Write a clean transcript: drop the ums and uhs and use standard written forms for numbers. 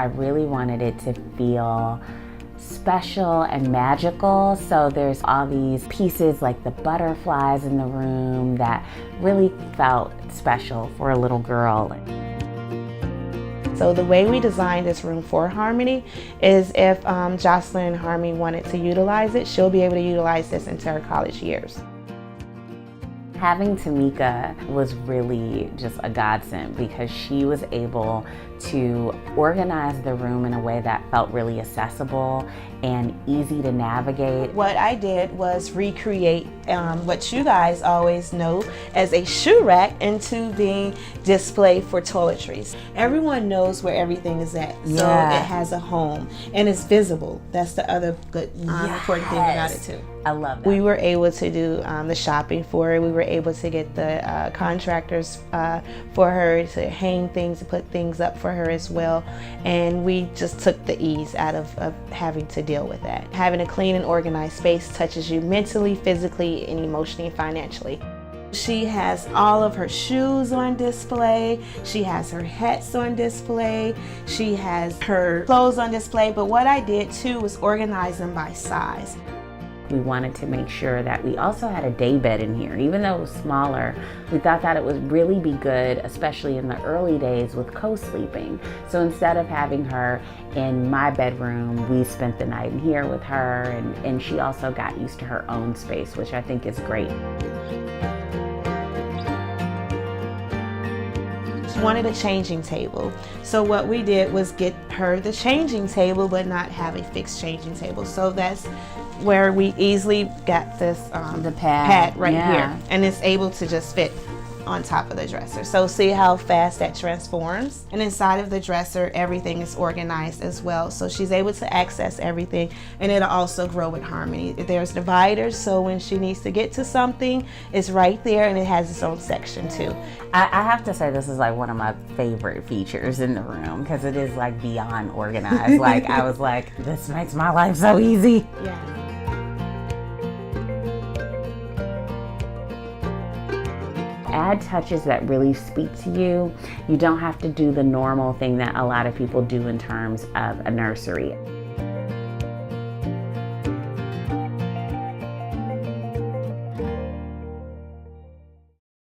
really wanted it to feel special and magical. So there's all these pieces like the butterflies in the room that really felt special for a little girl. So the way we designed this room for Harmony is if Jocelyn and Harmony wanted to utilize it, she'll be able to utilize this into her college years. Having Tamika was really just a godsend because she was able to organize the room in a way that felt really accessible and easy to navigate. What I did was recreate what you guys always know as a shoe rack into being display for toiletries. Everyone knows where everything is at, so it has a home and it's visible. That's the other good important thing about it too. I love that. We were able to do the shopping for her. We were able to get the contractors for her to hang things, to put things up for her as well. And we just took the ease out of having to deal with that. Having a clean and organized space touches you mentally, physically, and emotionally and financially. She has all of her shoes on display. She has her hats on display. She has her clothes on display. But what I did too was organize them by size. We wanted to make sure that we also had a day bed in here. Even though it was smaller, we thought that it would really be good, especially in the early days with co-sleeping. So instead of having her in my bedroom, we spent the night in here with her, and she also got used to her own space, which I think is great. She wanted a changing table. So what we did was get her the changing table, but not have a fixed changing table. So that's where we easily got this the pad right here, and it's able to just fit on top of the dresser. So see how fast that transforms? And inside of the dresser, everything is organized as well. So she's able to access everything, and it'll also grow with Harmony. There's dividers, so when she needs to get to something, it's right there, and it has its own section too. I have to say this is like one of my favorite features in the room because it is like beyond organized. Like I was like, this makes my life so easy. Yeah. Add touches that really speak to you. You don't have to do the normal thing that a lot of people do in terms of a nursery.